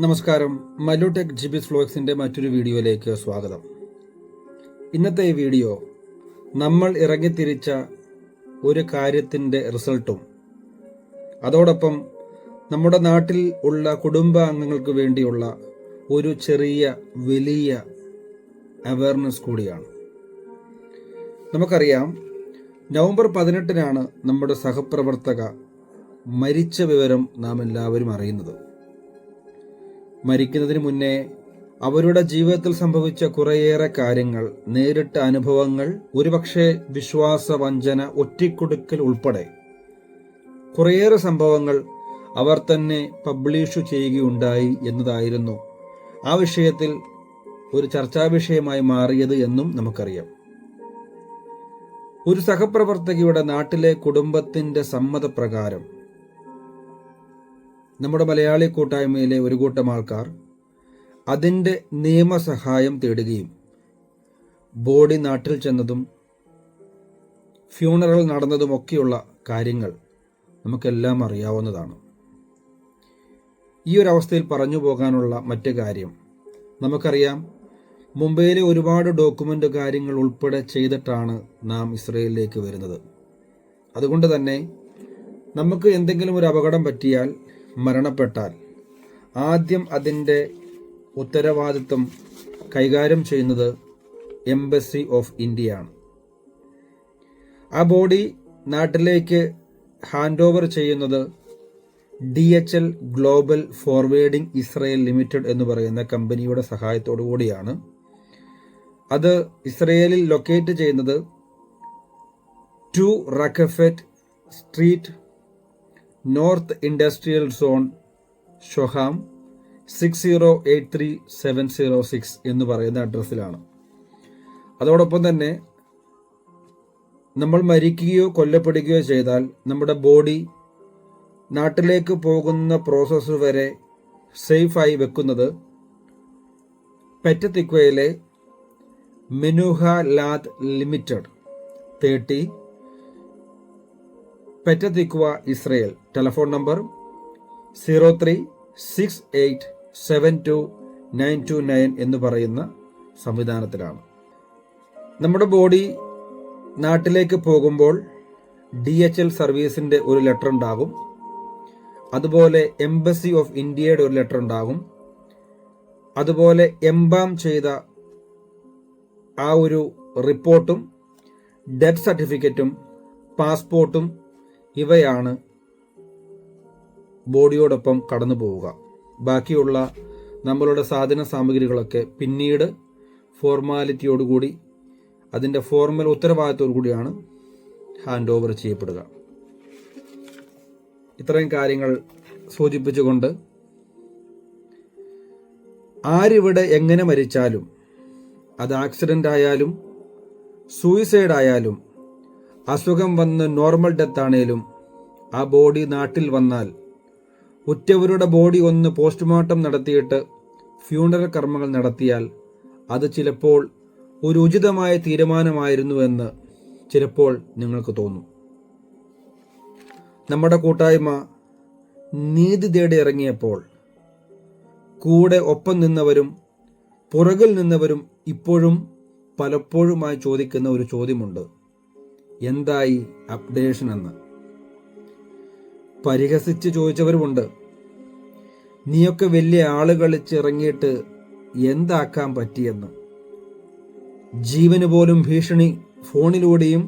നമസ്കാരം. മല്ലുടെക് ജിബിസ് വ്ലോഗ്സിന്റെ മറ്റൊരു വീഡിയോയിലേക്ക് സ്വാഗതം. ഇന്നത്തെ ഈ വീഡിയോ നമ്മൾ ഇറങ്ങിത്തിരിച്ച ഒരു കാര്യത്തിന്റെ റിസൾട്ടും അതോടൊപ്പം നമ്മുടെ നാട്ടിൽ ഉള്ള കുടുംബാംഗങ്ങൾക്ക് വേണ്ടിയുള്ള ഒരു വലിയ അവയർനെസ് കൂടിയാണ്. നമുക്കറിയാം, നവംബർ 18-നാണ് നമ്മുടെ സഹപ്രവർത്തക മരിച്ച വിവരം നാം എല്ലാവരും അറിയുന്നത്. മരിക്കുന്നതിന് മുന്നേ അവരുടെ ജീവിതത്തിൽ സംഭവിച്ച കുറേയേറെ കാര്യങ്ങൾ, നേരിട്ട അനുഭവങ്ങൾ, ഒരുപക്ഷെ വിശ്വാസവഞ്ചന, ഒറ്റിക്കൊടുക്കൽ ഉൾപ്പെടെ കുറേയേറെ സംഭവങ്ങൾ അവർ തന്നെ പബ്ലിഷ് ചെയ്യുകയുണ്ടായി എന്നതായിരുന്നു ആ വിഷയത്തിൽ ഒരു ചർച്ചാ വിഷയമായി മാറിയത് എന്നും നമുക്കറിയാം. ഒരു സഹപ്രവർത്തകയുടെ നാട്ടിലെ കുടുംബത്തിന്റെ സമ്മതപ്രകാരം നമ്മുടെ മലയാളി കൂട്ടായ്മയിലെ ഒരു കൂട്ടം ആൾക്കാർ അതിൻ്റെ നിയമസഹായം തേടുകയും ബോഡി നാട്ടിൽ ചെന്നതും ഫ്യൂണറൽ നടന്നതുമൊക്കെയുള്ള കാര്യങ്ങൾ നമുക്കെല്ലാം അറിയാവുന്നതാണ്. ഈ ഒരു അവസ്ഥയിൽ പറഞ്ഞു പോകാനുള്ള മറ്റു കാര്യം, നമുക്കറിയാം, മുംബൈയിലെ ഒരുപാട് ഡോക്യുമെൻ്റ് കാര്യങ്ങൾ ഉൾപ്പെടെ ചെയ്തിട്ടാണ് നാം ഇസ്രയേലിലേക്ക് വരുന്നത്. അതുകൊണ്ട് തന്നെ നമുക്ക് എന്തെങ്കിലും ഒരു അപകടം പറ്റിയാൽ, മരണപ്പെട്ടാൽ, ആദ്യം അതിൻ്റെ ഉത്തരവാദിത്വം കൈകാര്യം ചെയ്യുന്നത് എംബസി ഓഫ് ഇന്ത്യയാണ്. ആ ബോഡി നാട്ടിലേക്ക് ഹാൻഡ് ഓവർ ചെയ്യുന്നത് DHL global forwarding Israel limited എന്ന് പറയുന്ന കമ്പനിയുടെ സഹായത്തോടു കൂടിയാണ്. അത് ഇസ്രയേലിൽ ലൊക്കേറ്റ് ചെയ്യുന്നത് 2 റക്കഫെറ്റ് സ്ട്രീറ്റ്, നോർത്ത് ഇൻഡസ്ട്രിയൽ സോൺ, ഷൊഹാം 6083706 എന്ന് പറയുന്ന അഡ്രസ്സിലാണ്. അതോടൊപ്പം തന്നെ നമ്മൾ മരിക്കുകയോ കൊല്ലപ്പെടുകയോ ചെയ്താൽ നമ്മുടെ ബോഡി നാട്ടിലേക്ക് പോകുന്ന പ്രോസസ്സ് വരെ സേഫായി വെക്കുന്നത് പെറ്റതിക്വയിലെ മെനുഹ ലാദ് ലിമിറ്റഡ് 30 പെറ്റതിക്വ ഇസ്രയേൽ, ടെലിഫോൺ നമ്പർ 0368729929 എന്ന് പറയുന്ന സംവിധാനത്തിലാണ്. നമ്മുടെ ബോഡി നാട്ടിലേക്ക് പോകുമ്പോൾ DHL സർവീസിൻ്റെ ഒരു ലെറ്റർ ഉണ്ടാകും. അതുപോലെ എംബസി ഓഫ് ഇന്ത്യയുടെ ഒരു ലെറ്റർ ഉണ്ടാകും. അതുപോലെ എംബാം ചെയ്ത ആ ഒരു റിപ്പോർട്ടും, ഡെത്ത് സർട്ടിഫിക്കറ്റും, പാസ്പോർട്ടും, ഇവയാണ് ബോഡിയോടൊപ്പം കടന്നു പോവുക. ബാക്കിയുള്ള നമ്മളുടെ സാധന സാമഗ്രികളൊക്കെ പിന്നീട് ഫോർമാലിറ്റിയോടുകൂടി, അതിൻ്റെ ഫോർമൽ ഉത്തരവാദിത്തോടു കൂടിയാണ് ഹാൻഡ് ഓവർ ചെയ്യപ്പെടുക. ഇത്രയും കാര്യങ്ങൾ സൂചിപ്പിച്ചുകൊണ്ട്, ആരിവിടെ എങ്ങനെ മരിച്ചാലും, അത് ആക്സിഡൻ്റ് ആയാലും സൂയിസൈഡ് ആയാലും അസുഖം വന്ന് നോർമൽ ഡെത്ത് ആണേലും, ആ ബോഡി നാട്ടിൽ വന്നാൽ ഉറ്റവരുടെ ബോഡി ഒന്ന് പോസ്റ്റ്മോർട്ടം നടത്തിയിട്ട് ഫ്യൂണറൽ കർമ്മങ്ങൾ നടത്തിയാൽ അത് ചിലപ്പോൾ ഒരു ഉചിതമായ തീരുമാനമായിരുന്നുവെന്ന് ചിലപ്പോൾ നിങ്ങൾക്ക് തോന്നും. നമ്മുടെ കൂട്ടായ്മ നീതി തേടി ഇറങ്ങിയപ്പോൾ കൂടെ ഒപ്പം നിന്നവരും പുറകിൽ നിന്നവരും ഇപ്പോഴും പലപ്പോഴുമായി ചോദിക്കുന്ന ഒരു ചോദ്യമുണ്ട്: എന്തായി അപ്ഡേഷൻ എന്ന്. പരിഹസിച്ച് ചോദിച്ചവരുമുണ്ട്, നീയൊക്കെ വലിയ ആള് കളിച്ച് ഇറങ്ങിയിട്ട് എന്താക്കാൻ പറ്റിയെന്ന്. ജീവന് പോലും ഭീഷണി ഫോണിലൂടെയും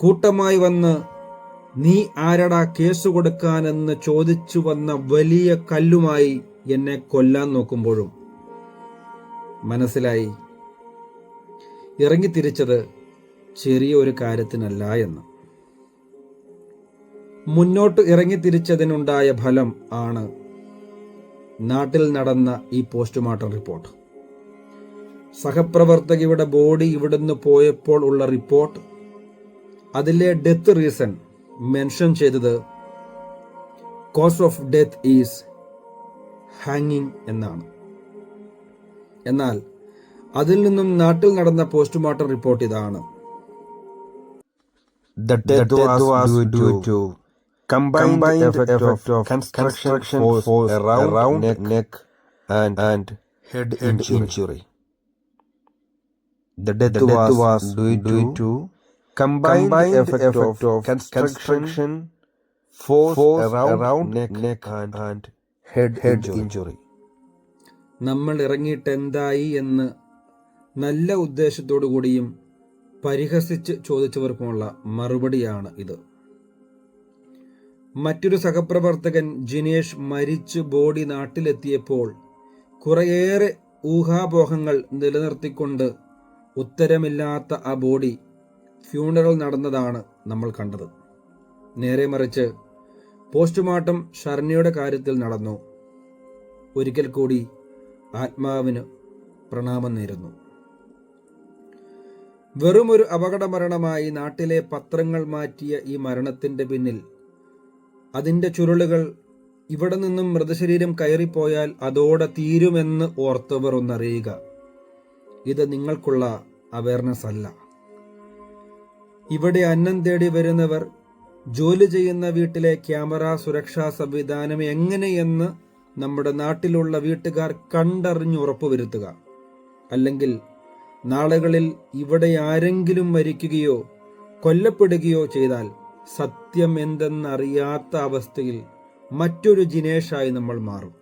കൂട്ടമായി വന്ന് നീ ആരടാ കേസ് കൊടുക്കാനെന്ന് ചോദിച്ചു വന്ന വലിയ കല്ലുമായി എന്നെ കൊല്ലാൻ നോക്കുമ്പോഴും മനസ്സിലായി ഇറങ്ങിത്തിരിച്ചത് ചെറിയ ഒരു കാര്യത്തിനല്ല എന്ന്. മുന്നോട്ട് ഇറങ്ങിത്തിരിച്ചതിനുണ്ടായ ഫലം ആണ് നാട്ടിൽ നടന്ന ഈ പോസ്റ്റ്മോർട്ടം റിപ്പോർട്ട്. സഹപ്രവർത്തകയുടെ ബോഡി ഇവിടുന്ന് പോയപ്പോൾ ഉള്ള റിപ്പോർട്ട്, അതിലെ ഡെത്ത് റീസൺ മെൻഷൻ ചെയ്തത് കോസ് ഓഫ് ഡെത്ത് ഈസ് ഹാങ്ങിങ് എന്നാണ്. എന്നാൽ അതിൽ നിന്നും നാട്ടിൽ നടന്ന പോസ്റ്റ്മോർട്ടം റിപ്പോർട്ട് ഇതാണ്: The death was due to combined effect of construction force around neck and head injury. The death was due to combined effect of construction force around neck and head injury. നമ്മൾ ഇറങ്ങിയിട്ട് എന്തായി എന്ന് നല്ല ഉദ്ദേശത്തോടു കൂടിയും പരിഹസിച്ച് ചോദിച്ചവർക്കുമുള്ള മറുപടിയാണ് ഇത്. മറ്റൊരു സഹപ്രവർത്തകൻ ജിനേഷ് മരിച്ച് ബോഡി നാട്ടിലെത്തിയപ്പോൾ കുറേയേറെ ഊഹാപോഹങ്ങൾ നിലനിർത്തിക്കൊണ്ട് ഉത്തരമില്ലാത്ത ആ ബോഡി ഫ്യൂണറൽ നടന്നതാണ് നമ്മൾ കണ്ടത്. നേരെ മറിച്ച് പോസ്റ്റ്മോർട്ടം ശരണ്യയുടെ കാര്യത്തിൽ നടന്നു. ഒരിക്കൽ കൂടി ആത്മാവിന് പ്രണാമം നേരുന്നു. വെറുമൊരു അപകട മരണമായി നാട്ടിലെ പത്രങ്ങൾ മാറ്റിയ ഈ മരണത്തിന്റെ പിന്നിൽ അതിൻ്റെ ചുരുളുകൾ ഇവിടെ നിന്നും മൃതശരീരം കയറിപ്പോയാൽ അതോടെ തീരുമെന്ന് ഓർത്തവർ ഒന്നറിയുക. ഇത് നിങ്ങൾക്കുള്ള അവയർനെസ് അല്ല. ഇവിടെ അന്നം തേടി വരുന്നവർ ജോലി ചെയ്യുന്ന വീട്ടിലെ ക്യാമറ സുരക്ഷാ സംവിധാനം എങ്ങനെയെന്ന് നമ്മുടെ നാട്ടിലുള്ള വീട്ടുകാർ കണ്ടറിഞ്ഞ് ഉറപ്പുവരുത്തുക. അല്ലെങ്കിൽ നാളുകളിൽ ഇവിടെ ആരെങ്കിലും മരിക്കുകയോ കൊല്ലപ്പെടുകയോ ചെയ്താൽ സത്യം എന്തെന്നറിയാത്ത അവസ്ഥയിൽ മറ്റൊരു ജിനേഷായി നമ്മൾ മാറും.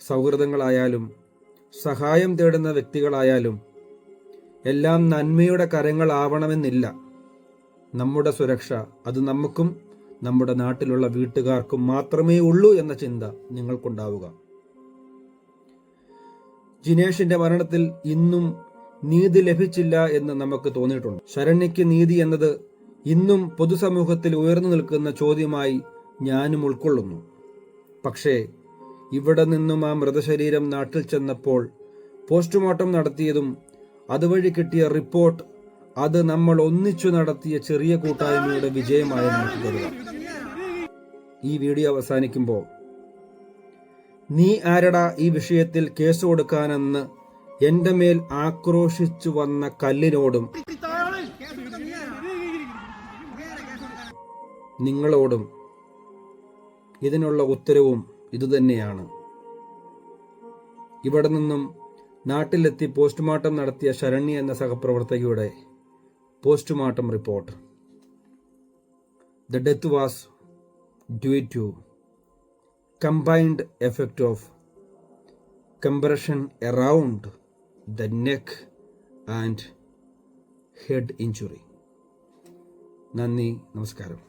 സൗഹൃദങ്ങളായാലും സഹായം തേടുന്ന വ്യക്തികളായാലും എല്ലാം നന്മയുടെ കരങ്ങളാവണമെന്നില്ല. നമ്മുടെ സുരക്ഷ അത് നമുക്കും നമ്മുടെ നാട്ടിലുള്ള വീട്ടുകാർക്കും മാത്രമേ ഉള്ളൂ എന്ന ചിന്ത നിങ്ങൾക്കുണ്ടാവുക. ജിനേഷിന്റെ മരണത്തിൽ ഇന്നും നീതി ലഭിച്ചില്ല എന്ന് നമുക്ക് തോന്നിയിട്ടുണ്ട്. ശരണ്യയ്ക്ക് നീതി എന്നത് ഇന്നും പൊതുസമൂഹത്തിൽ ഉയർന്നു നിൽക്കുന്ന ചോദ്യമായി ഞാനും ഉൾക്കൊള്ളുന്നു. പക്ഷേ ഇവിടെ നിന്നും ആ മൃതശരീരം നാട്ടിൽ ചെന്നപ്പോൾ പോസ്റ്റ്മോർട്ടം നടത്തിയതും അതുവഴി കിട്ടിയ റിപ്പോർട്ട് അത് നമ്മൾ ഒന്നിച്ചു നടത്തിയ ചെറിയ കൂട്ടായ്മയുടെ വിജയമായി നമുക്ക് കരുതാം. ഈ വീഡിയോ അവസാനിക്കുമ്പോൾ നീ ആരടാ ഈ വിഷയത്തിൽ കേസ് കൊടുക്കാനെന്ന് എന്റെ മേൽ ആക്രോശിച്ചു വന്ന കല്ലിനോടും നിങ്ങളോടും ഇതിനുള്ള ഉത്തരവും ഇതുതന്നെയാണ്. ഇവിടെ നിന്നും നാട്ടിലെത്തി പോസ്റ്റ്മോർട്ടം നടത്തിയ ശരണ്യ എന്ന സഹപ്രവർത്തകയുടെ postmortem report. The death was due to combined effect of compression around the neck and head injury. നന്ദി, നമസ്കാരം.